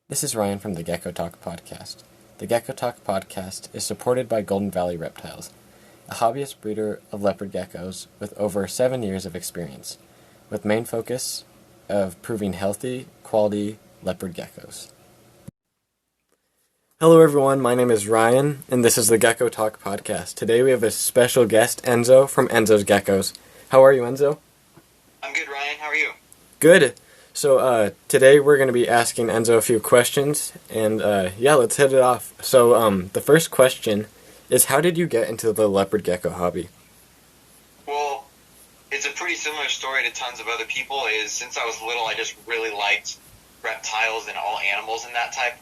This is Ryan from the Gecko Talk podcast. The Gecko Talk podcast is supported by Golden Valley Reptiles, a hobbyist breeder of leopard geckos with over 7 years of experience, with main focus of proving healthy, quality leopard geckos. Hello everyone, my name is Ryan, and this is the Gecko Talk podcast. Today we have a special guest, Enzo from enzosgeckos. How are you, Enzo? I'm good, Ryan. How are you? Good. So today we're going to be asking Enzo a few questions, and let's hit it off. So the first question is, how did you get into the leopard gecko hobby? Well, it's a pretty similar story to tons of other people. Since I was little, I just really liked reptiles and all animals and that type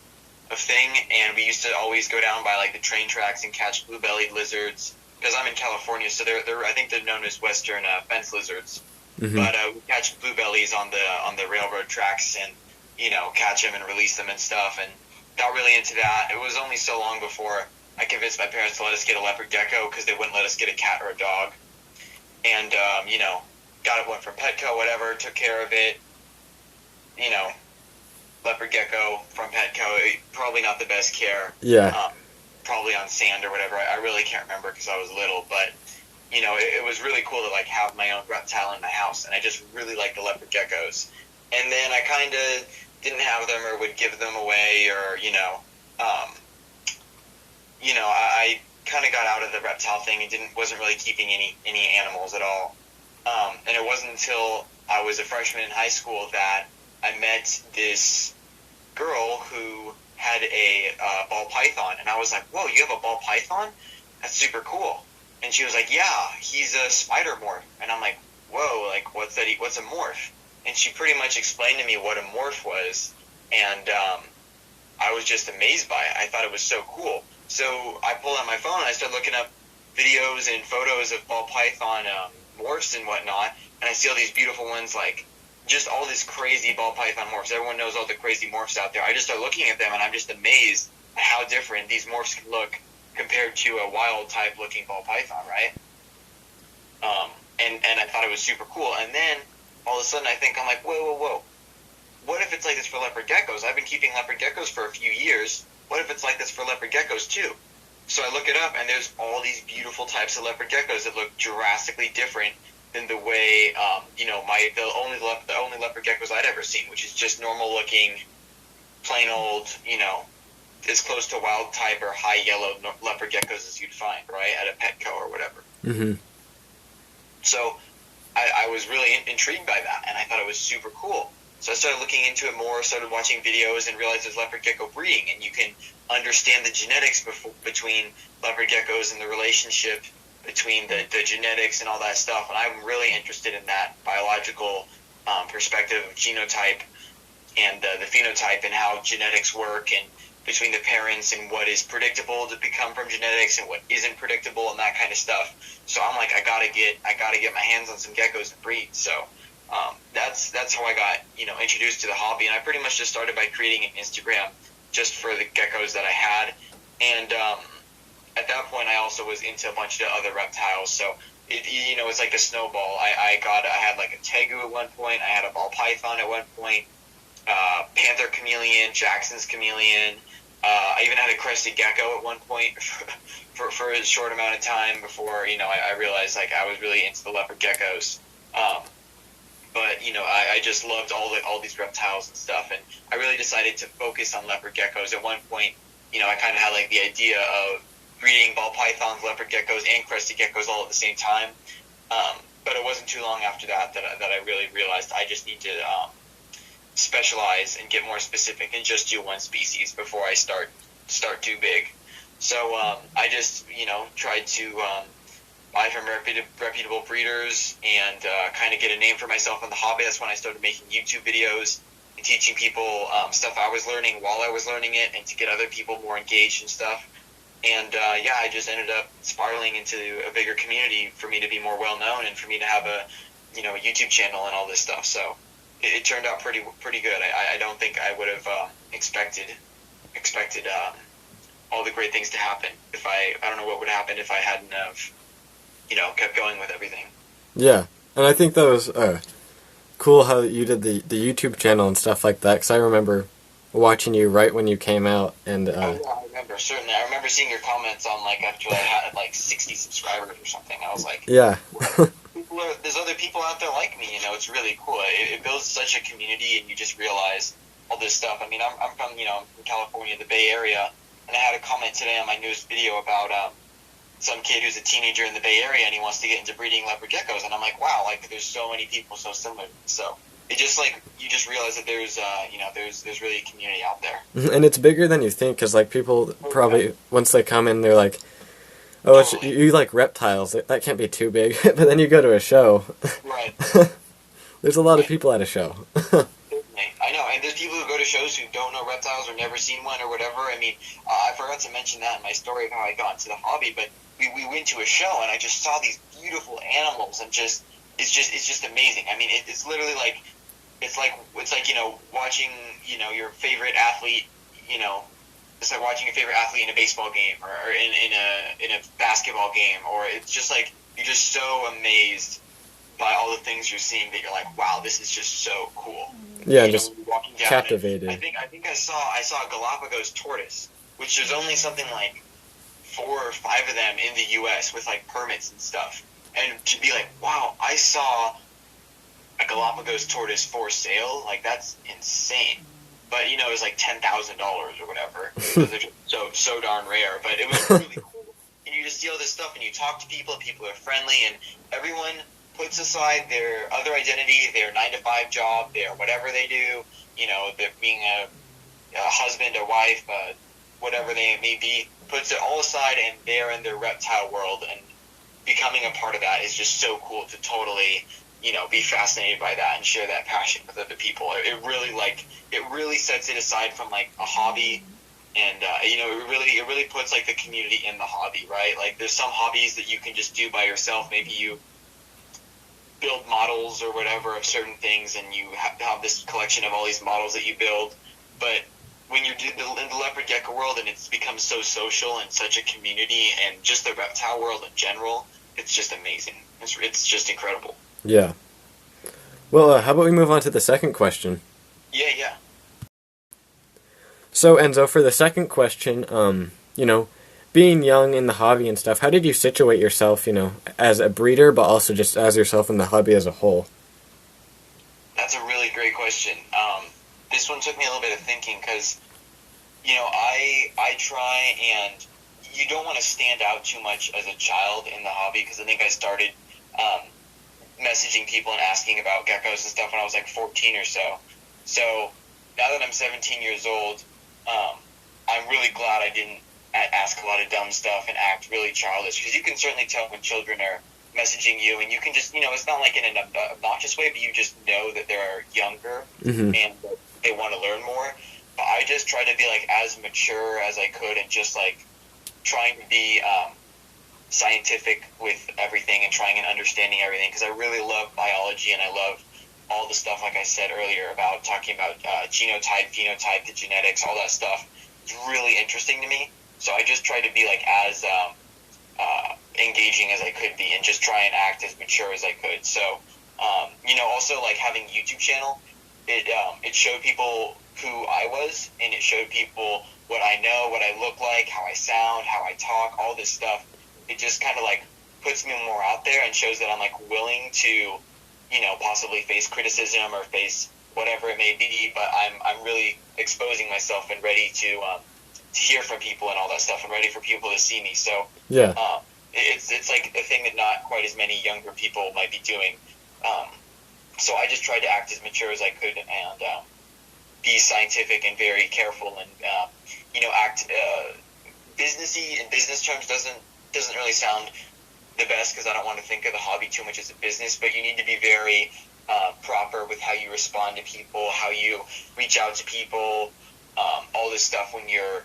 of thing, and we used to always go down by like the train tracks and catch blue-bellied lizards, because I'm in California, so I think they're known as western fence lizards. Mm-hmm. But we catch bluebellies on the railroad tracks and, catch them and release them and stuff, and got really into that. It was only so long before I convinced my parents to let us get a leopard gecko, because they wouldn't let us get a cat or a dog. And, got one from Petco, whatever, took care of it. Leopard gecko from Petco, probably not the best care. Yeah. Probably on sand or whatever. I really can't remember because I was little, but it was really cool to have my own reptile in my house, and I just really liked the leopard geckos. And then I kind of didn't have them or would give them away, or I kind of got out of the reptile thing and wasn't really keeping any animals at all. And it wasn't until I was a freshman in high school that I met this girl who had a ball python, and I was like, "Whoa, you have a ball python? That's super cool." And she was like, "Yeah, he's a spider morph." And I'm like, "Whoa, what's that? What's a morph?" And she pretty much explained to me what a morph was, and I was just amazed by it. I thought it was so cool. So I pulled out my phone and I started looking up videos and photos of ball python morphs and whatnot, and I see all these beautiful ones, just all this crazy ball python morphs. Everyone knows all the crazy morphs out there. I just start looking at them, and I'm just amazed at how different these morphs can look compared to a wild type looking ball python, right? And I thought it was super cool. And then all of a sudden I'm like, whoa. What if it's like this for leopard geckos? I've been keeping leopard geckos for a few years. What if it's like this for leopard geckos too? So I look it up, and there's all these beautiful types of leopard geckos that look drastically different than the way, the only leopard geckos I'd ever seen, which is just normal looking, plain old, as close to wild type or high yellow leopard geckos as you'd find, right, at a Petco or whatever. Mm-hmm. So I was really intrigued by that, and I thought it was super cool. So I started looking into it more, started watching videos, and realized there's leopard gecko breeding, and you can understand the genetics between leopard geckos and the relationship between the genetics and all that stuff. And I'm really interested in that biological perspective of genotype and the phenotype, and how genetics work, and between the parents, and what is predictable to become from genetics and what isn't predictable, and that kind of stuff. So I'm like, I gotta get my hands on some geckos and breed. So that's how I got introduced to the hobby, and I pretty much just started by creating an Instagram just for the geckos that I had. And at that point, I also was into a bunch of other reptiles. So it's like a snowball. I had like a tegu at one point. I had a ball python at one point. Panther chameleon, Jackson's chameleon. I even had a crested gecko at one point for a short amount of time before I realized I was really into the leopard geckos. But I just loved all these reptiles and stuff, and I really decided to focus on leopard geckos. At one point, I kind of had the idea of breeding ball pythons, leopard geckos, and crested geckos all at the same time. But it wasn't too long after that I really realized I just need to specialize and get more specific and just do one species before I start too big. So I just tried to buy from reputable breeders and kind of get a name for myself in the hobby. That's when I started making YouTube videos and teaching people stuff I was learning while I was learning it, and to get other people more engaged and stuff. And I just ended up spiraling into a bigger community for me to be more well known, and for me to have a YouTube channel and all this stuff. So it turned out pretty good. I don't think I would have expected all the great things to happen. If I don't know what would happen if I hadn't have kept going with everything. Yeah, and I think that was cool how you did the YouTube channel and stuff like that, because I remember watching you right when you came out, and Oh, yeah, I remember, certainly. I remember seeing your comments on, like, after I had, like, 60 subscribers or something. I was like, yeah. there's other people out there like me, it's really cool. It builds such a community, and you just realize all this stuff. I mean, I'm from, I'm from California, the Bay Area, and I had a comment today on my newest video about some kid who's a teenager in the Bay Area, and he wants to get into breeding leopard geckos, and I'm like, wow, like, there's so many people so similar. So it just, like, you just realize that there's, there's really a community out there. And it's bigger than you think, because, like, people probably, once they come in, they're like, oh, Totally. you like reptiles, that can't be too big. But then you go to a show. Right. There's a lot of people at a show. I know, and there's people who go to shows who don't know reptiles or never seen one or whatever. I mean, I forgot to mention that in my story of how I got into the hobby, but we went to a show and I just saw these beautiful animals, and it's just amazing. I mean, it's literally like it's like watching your favorite athlete. It's like watching your favorite athlete in a baseball game or in a basketball game, or it's just like you're just so amazed by all the things you're seeing that you're like, wow, this is just so cool. Yeah, just walking down captivated. I think I saw a Galapagos tortoise, which there's only something like 4 or 5 of them in the U.S. with like permits and stuff, and to be like, wow, I saw a Galapagos tortoise for sale, like that's insane. But it was like $10,000 or whatever. They're just so darn rare. But it was really cool. And you just see all this stuff, and you talk to people, and people are friendly, and everyone puts aside their other identity, their 9-to-5 job, their whatever they do. They're being a husband, a wife, whatever they may be, puts it all aside, and they're in their reptile world, and becoming a part of that is just so cool to totally be fascinated by that and share that passion with other people. It really sets it aside from like a hobby, and it really puts like the community in the hobby, right? Like there's some hobbies that you can just do by yourself. Maybe you build models or whatever of certain things, and you have this collection of all these models that you build. But when you're in the leopard gecko world, and it's become so social and such a community, and just the reptile world in general, it's just amazing. It's just incredible. Yeah. Well, how about we move on to the second question? Yeah. So, Enzo, for the second question, being young in the hobby and stuff, how did you situate yourself, as a breeder, but also just as yourself in the hobby as a whole? That's a really great question. This one took me a little bit of thinking because, I try, and you don't want to stand out too much as a child in the hobby, because I think I started messaging people and asking about geckos and stuff when I was like 14 or so. So now that I'm 17 years old, I'm really glad I didn't ask a lot of dumb stuff and act really childish, because you can certainly tell when children are messaging you, and you can just, it's not like in an obnoxious way, but you just know that they're younger and they want to learn more. But I just tried to be like as mature as I could, and just like trying to be scientific with everything and trying and understanding everything, because I really love biology, and I love all the stuff, like I said earlier, about talking about genotype, phenotype, the genetics, all that stuff. It's really interesting to me. So I just tried to be like as engaging as I could be, and just try and act as mature as I could. So also like having a YouTube channel, it showed people who I was, and it showed people what I know, what I look like, how I sound, how I talk, all this stuff. It just kind of like puts me more out there and shows that I'm like willing to, possibly face criticism or face whatever it may be, but I'm really exposing myself and ready to hear from people and all that stuff, and ready for people to see me. So yeah, it's like a thing that not quite as many younger people might be doing. So I just tried to act as mature as I could, and be scientific and very careful, and act businessy in business terms doesn't really sound the best, because I don't want to think of the hobby too much as a business, but you need to be very proper with how you respond to people, how you reach out to people, all this stuff when you're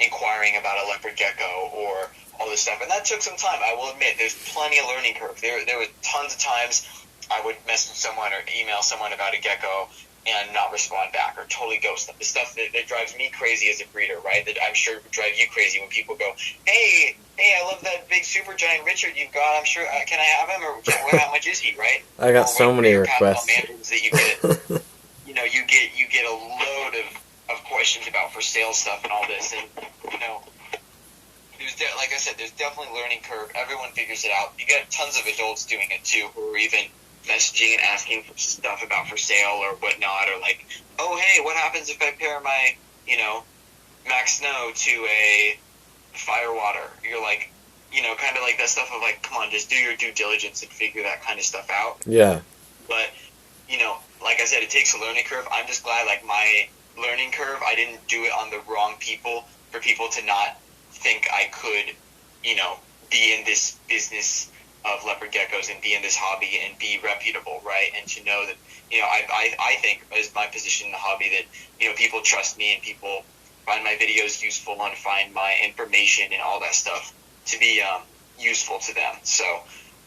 inquiring about a leopard gecko or all this stuff. And that took some time. I will admit, there's plenty of learning curve. There were tons of times I would message someone or email someone about a gecko and not respond back, or totally ghost them. The stuff that drives me crazy as a breeder, right? That I'm sure would drive you crazy when people go, hey, I love that big super giant Richard you've got. I'm sure, can I have him? Or how much is he, right? I got so many requests. That you get, you get a load of questions about for sale stuff and all this. And, you know, like I said, there's definitely a learning curve. Everyone figures it out. You get tons of adults doing it too, who are even messaging and asking for stuff about for sale or whatnot, or like, oh, hey, what happens if I pair my, you know, Max Snow to a Firewater? You're like, you know, kind of like that stuff of like, come on, just do your due diligence and figure that kind of stuff out. Yeah. But, you know, like I said, it takes a learning curve. I'm just glad, like, my learning curve, I didn't do it on the wrong people, for people to not think I could, you know, be in this business of leopard geckos and be in this hobby and be reputable, right? And to know that, you know, I think as my position in the hobby that, you know, people trust me and people find my videos useful and find my information and all that stuff to be useful to them. So,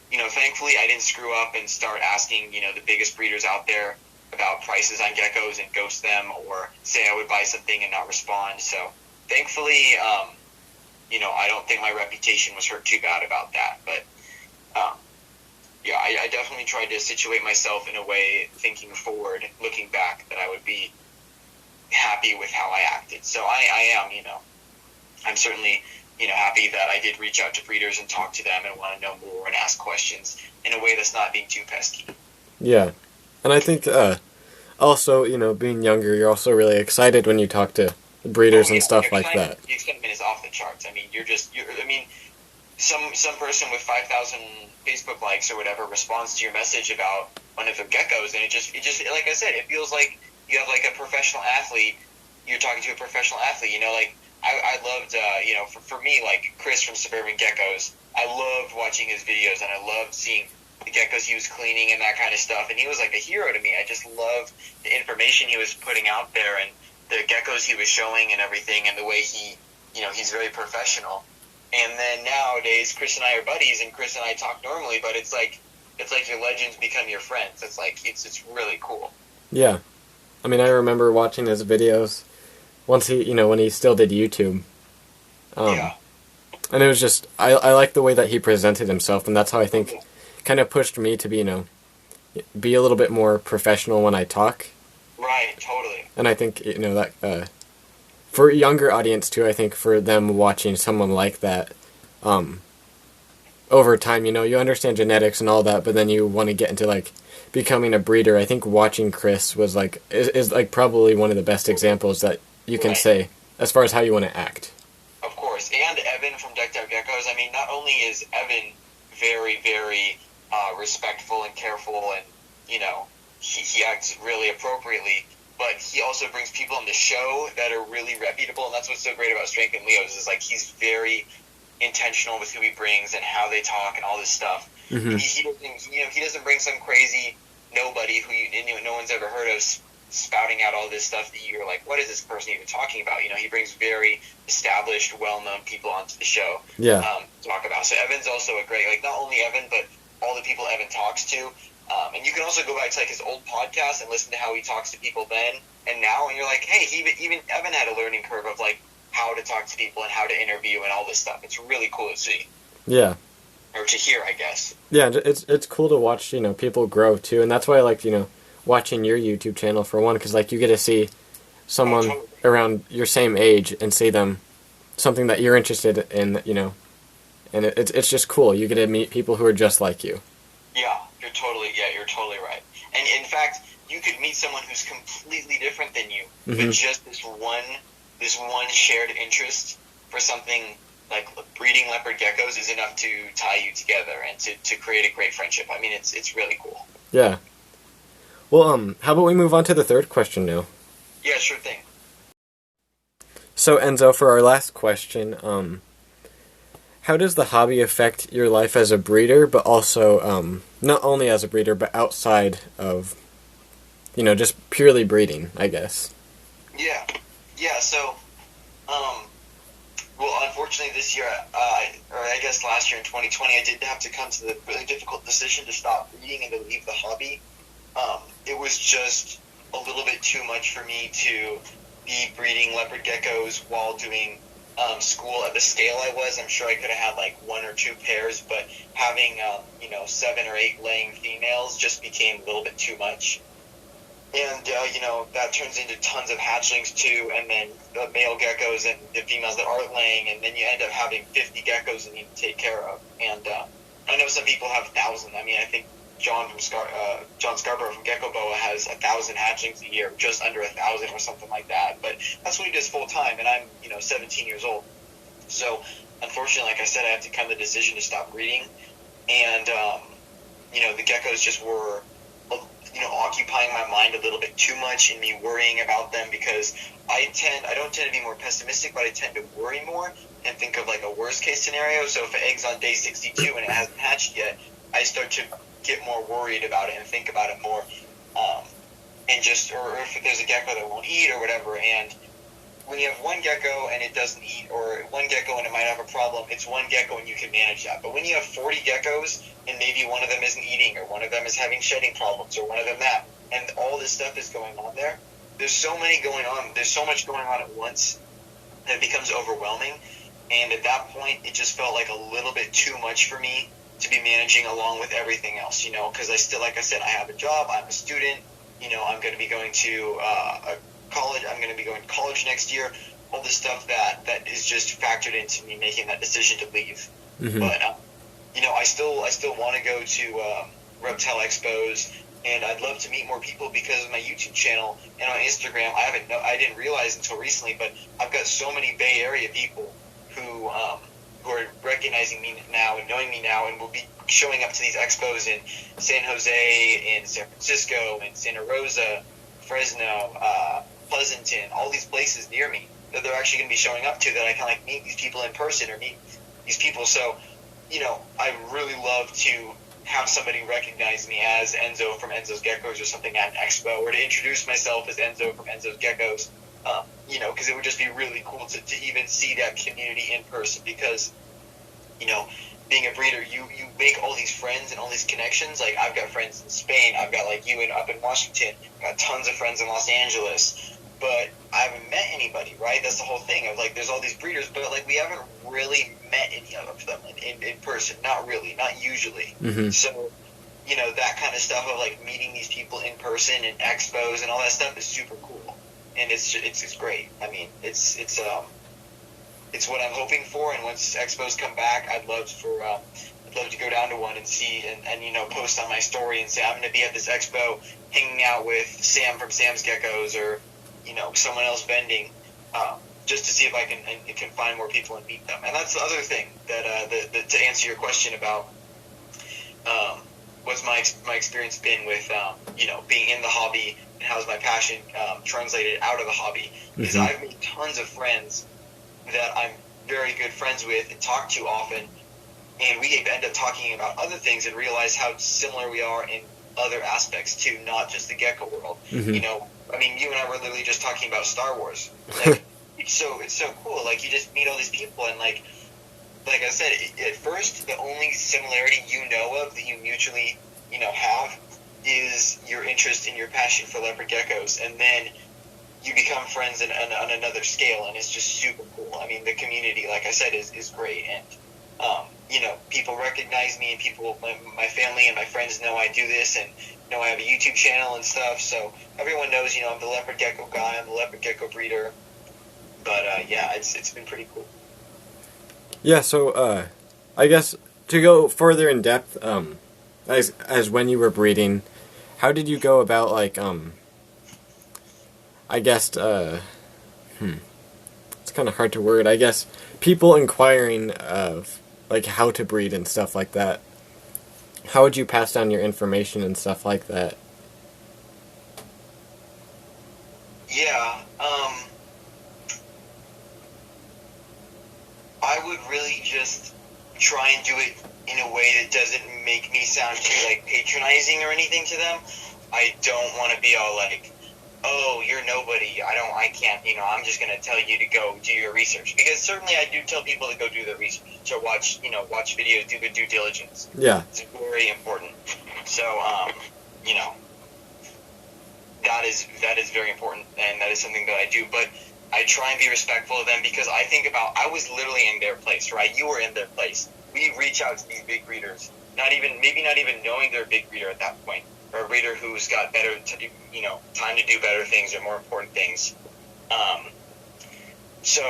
you know, thankfully I didn't screw up and start asking, you know, the biggest breeders out there about prices on geckos and ghost them, or say I would buy something and not respond. So thankfully, you know, I don't think my reputation was hurt too bad about that. But yeah, I definitely tried to situate myself in a way, thinking forward, looking back, that I would be happy with how I acted. So I am, you know, I'm certainly, you know, happy that I did reach out to breeders and talk to them and want to know more and ask questions in a way that's not being too pesky. Yeah. And I think also, you know, being younger, you're also really excited when you talk to breeders and stuff like that. The excitement is off the charts. I mean, some person with 5,000 Facebook likes or whatever responds to your message about one of their geckos, and it just like I said, it feels like you have like a professional athlete. You're talking to a professional athlete. You know, like I loved, you know, for me, like Chris from Suburban Geckos, I loved watching his videos, and I loved seeing the geckos he was cleaning and that kind of stuff. And he was like a hero to me. I just loved the information he was putting out there and the geckos he was showing and everything, and the way he, you know, he's very professional. And then nowadays, Chris and I are buddies, and Chris and I talk normally, but it's like your legends become your friends. It's like, it's really cool. Yeah. I mean, I remember watching his videos once he, you know, when he still did YouTube. Yeah. And it was just, I like the way that he presented himself, and that's how I think kind of pushed me to be, you know, be a little bit more professional when I talk. Right, totally. And I think, you know, that, for a younger audience too, I think for them watching someone like that, over time, you know, you understand genetics and all that, but then you want to get into, like, becoming a breeder. I think watching Chris was, like, is like, probably one of the best examples that you can say as far as how you want to act. Of course. And Evan from Decked Out Geckos, I mean, not only is Evan very, very respectful and careful, and, you know, he acts really appropriately, but he also brings people on the show that are really reputable, and that's what's so great about Strength and Leo's, is, like, he's very intentional with who he brings and how they talk and all this stuff. Mm-hmm. He doesn't bring some crazy nobody who no one's ever heard of spouting out all this stuff that you're like, what is this person even talking about? You know, he brings very established, well-known people onto the show. Yeah. To talk about. So Evan's also a great, like, not only Evan, but all the people Evan talks to. And you can also go back to, like, his old podcast and listen to how he talks to people then and now, and you're like, hey, even Evan had a learning curve of, like, how to talk to people and how to interview and all this stuff. It's really cool to see. Yeah. Or to hear, I guess. Yeah, it's cool to watch, you know, people grow too, and that's why I like, you know, watching your YouTube channel for one, because, like, you get to see someone around your same age and see them something that you're interested in, you know, and it's just cool. You get to meet people who are just like you. Yeah, you're totally right. And in fact, you could meet someone who's completely different than you, mm-hmm. but just this one shared interest for something like breeding leopard geckos is enough to tie you together and to create a great friendship. I mean, it's really cool. Yeah. Well, how about we move on to the third question now? Yeah, sure thing. So, Enzo, for our last question, how does the hobby affect your life as a breeder, but also, not only as a breeder, but outside of, you know, just purely breeding, I guess? Yeah, so, well, unfortunately this year, or I guess last year in 2020, I did have to come to the really difficult decision to stop breeding and to leave the hobby. It was just a little bit too much for me to be breeding leopard geckos while doing school at the scale I was. I'm sure I could have had like 1 or 2 pairs, but having 7 or 8 laying females just became a little bit too much. And, that turns into tons of hatchlings too, and then the male geckos and the females that aren't laying, and then you end up having 50 geckos that you need to take care of. And I know some people have 1,000. I mean, I think John Scarborough from Gecko Boa has 1,000 hatchlings a year, just under 1,000 or something like that. But that's what he does full time, and I'm 17 years old. So unfortunately, like I said, I have to come to the decision to stop breeding, and the geckos just were occupying my mind a little bit too much and me worrying about them, because I don't tend to be more pessimistic, but I tend to worry more and think of like a worst case scenario. So if an egg's on day 62 and it hasn't hatched yet, I start to get more worried about it and think about it more, or if there's a gecko that won't eat or whatever. And when you have one gecko and it doesn't eat, or one gecko and it might have a problem, it's one gecko and you can manage that. But when you have 40 geckos and maybe one of them isn't eating, or one of them is having shedding problems, or one of them that, and all this stuff is going on there, there's so much going on at once that it becomes overwhelming. And at that point, it just felt like a little bit too much for me to be managing along with everything else, because I still, like I said, I have a job, I'm a student, I'm going to be going to college, I'm going to be going to college next year, all this stuff that is just factored into me making that decision to leave. Mm-hmm. But, I still want to go to reptile expos, and I'd love to meet more people because of my YouTube channel and on Instagram. I didn't realize until recently, but I've got so many Bay Area people who are recognizing me now and knowing me now, and will be showing up to these expos in San Jose, in San Francisco, in Santa Rosa, Fresno, Pleasanton, all these places near me that they're actually going to be showing up to, that I can meet these people in person or meet these people. So, I really love to have somebody recognize me as Enzo from Enzo's Geckos or something at an expo, or to introduce myself as Enzo from Enzo's Geckos, because it would just be really cool to even see that community in person, because, being a breeder, you make all these friends and all these connections. Like, I've got friends in Spain, I've got you up in Washington, got tons of friends in Los Angeles, but I haven't met anybody, right? That's the whole thing of there's all these breeders, but we haven't really met any of them in person. Not really, not usually. Mm-hmm. So, that kind of stuff of meeting these people in person and expos and all that stuff is super cool, and it's great. I mean, it's what I'm hoping for. And once expos come back, I'd love to go down to one and see and post on my story and say I'm going to be at this expo hanging out with Sam from Sam's Geckos, or someone else vending, just to see if I can find more people and meet them. And that's the other thing that to answer your question about what's my experience been with being in the hobby, and how's my passion translated out of the hobby, because mm-hmm. I've made tons of friends that I'm very good friends with and talk to often, and we end up talking about other things and realize how similar we are in other aspects too, not just the gecko world. Mm-hmm. I mean, you and I were literally just talking about Star Wars. It's so cool. You just meet all these people, and like I said, at first, the only similarity of that you mutually have is your interest and your passion for leopard geckos, and then you become friends on another scale, and it's just super cool. I mean, the community, like I said, is great, and people recognize me, and my family and my friends know I do this, and I have a YouTube channel and stuff, so everyone knows, I'm the leopard gecko guy, I'm the leopard gecko breeder. But it's been pretty cool. Yeah, so I guess to go further in depth, as when you were breeding, how did you go about I guess it's kind of hard to word. I guess people inquiring of how to breed and stuff like that. How would you pass down your information and stuff like that? Yeah, I would really just try and do it in a way that doesn't make me sound too patronizing or anything to them. I don't want to be all oh, you're nobody, I can't, I'm just going to tell you to go do your research. Because certainly I do tell people to go do their research, to watch videos, do the due diligence. Yeah. It's very important. So, that is very important, and that is something that I do. But I try and be respectful of them, because I was literally in their place, right? You were in their place. We reach out to these big breeders, maybe not even knowing they're a big breeder at that point. or a breeder who's got better, time to do better things or more important things. So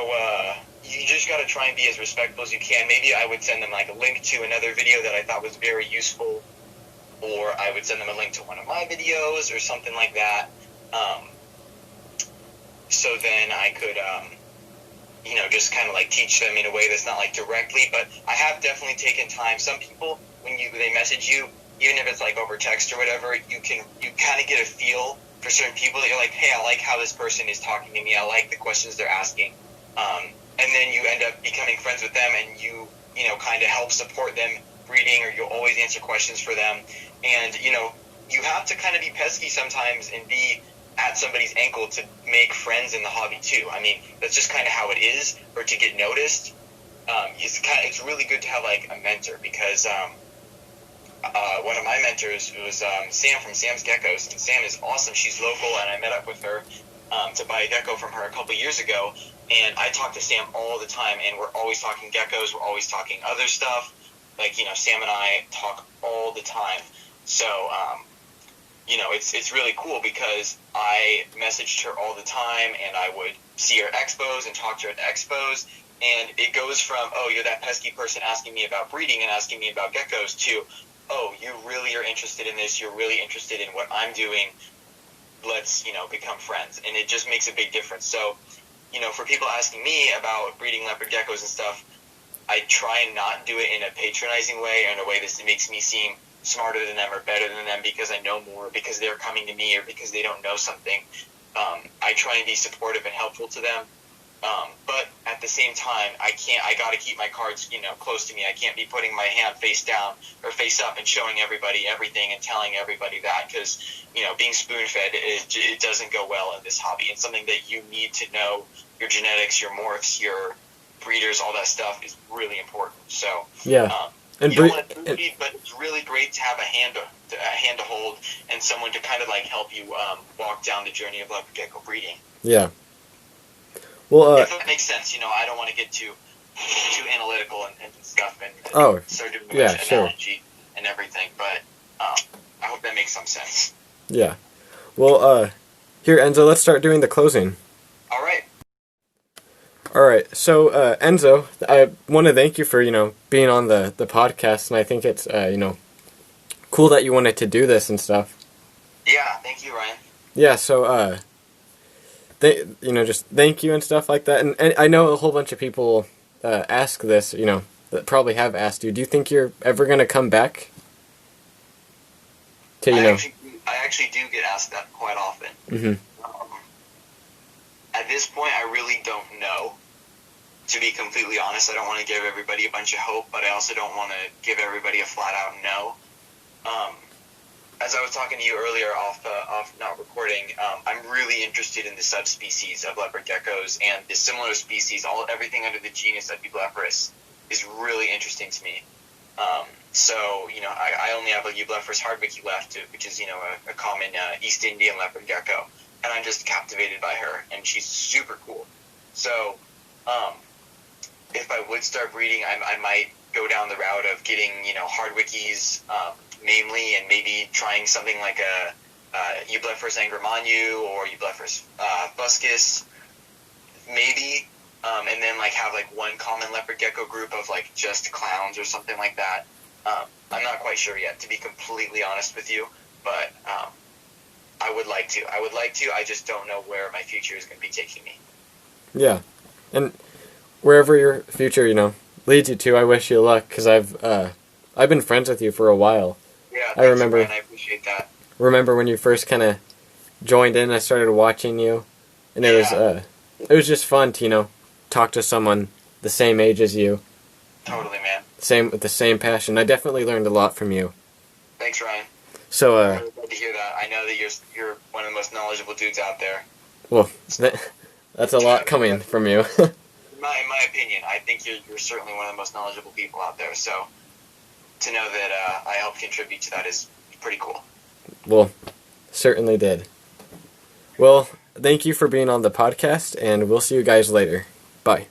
you just got to try and be as respectful as you can. Maybe I would send them like a link to another video that I thought was very useful, or I would send them a link to one of my videos or something like that. So then I could, just kind of like teach them in a way that's not like directly, but I have definitely taken time. Some people, when they message you, even if it's like over text or whatever, you kind of get a feel for certain people that you're like, hey, I like how this person is talking to me. I like the questions they're asking. And then you end up becoming friends with them, and you kind of help support them breeding, or you'll always answer questions for them. And, you have to kind of be pesky sometimes and be at somebody's ankle to make friends in the hobby too. I mean, that's just kind of how it is, or to get noticed. It's really good to have like a mentor, because one of my mentors was Sam from Sam's Geckos, and Sam is awesome. She's local, and I met up with her to buy a gecko from her a couple years ago, and I talk to Sam all the time, and we're always talking geckos, we're always talking other stuff. Like, Sam and I talk all the time. So, it's really cool, because I messaged her all the time, and I would see her at expos and talk to her at the expos, and it goes from, oh, you're that pesky person asking me about breeding and asking me about geckos, to, oh, you really are interested in this, you're really interested in what I'm doing, let's, become friends. And it just makes a big difference. So, for people asking me about breeding leopard geckos and stuff, I try and not do it in a patronizing way, or in a way that makes me seem smarter than them or better than them because I know more, because they're coming to me, or because they don't know something. I try and be supportive and helpful to them. But at the same time, I got to keep my cards, close to me. I can't be putting my hand face down or face up and showing everybody everything and telling everybody that, because, being spoon-fed, it doesn't go well in this hobby. It's something that you need to know. Your genetics, your morphs, your breeders, all that stuff is really important. So, yeah. You don't want to breed, but it's really great to have a hand to hold, and someone to kind of like help you walk down the journey of leopard gecko breeding. Yeah. Well, if that makes sense, I don't want to get too analytical and stuff, and start doing analogy and everything, but I hope that makes some sense. Yeah. Well, here, Enzo, let's start doing the closing. All right. All right. So, Enzo, I want to thank you for, being on the podcast, and I think it's, cool that you wanted to do this and stuff. Yeah, thank you, Ryan. Yeah, so, just thank you and stuff like that. And I know a whole bunch of people ask this, that probably have asked you. Do you think you're ever going to come back? I actually do get asked that quite often. Mm-hmm. At this point, I really don't know. To be completely honest, I don't want to give everybody a bunch of hope, but I also don't want to give everybody a flat-out no. As I was talking to you earlier off not recording, I'm really interested in the subspecies of leopard geckos, and the similar species, everything under the genus Eublepharis is really interesting to me. So, I only have a Eublepharis hardwicki left, which is, a common East Indian leopard gecko, and I'm just captivated by her, and she's super cool. So, if I would start breeding, I might go down the route of getting, hardwickis, mainly, and maybe trying something like a Eublepharis angremanu or Eublepharis fuscus, maybe, and then have one common leopard gecko group of just clowns or something like that. I'm not quite sure yet, to be completely honest with you, but I would like to. I just don't know where my future is going to be taking me. Yeah, and wherever your future, leads you to, I wish you luck, because I've been friends with you for a while. Yeah, I remember. Ryan, I appreciate that. Remember when you first kind of joined in? I started watching you, and it was just fun to talk to someone the same age as you. Totally, man. With the same passion. I definitely learned a lot from you. Thanks, Ryan. So, I'm really glad to hear that. I know that you're one of the most knowledgeable dudes out there. Well, that's a lot coming from you. In my opinion, I think you're certainly one of the most knowledgeable people out there. So, to know that I helped contribute to that is pretty cool. Well, certainly did. Well, thank you for being on the podcast, and we'll see you guys later. Bye.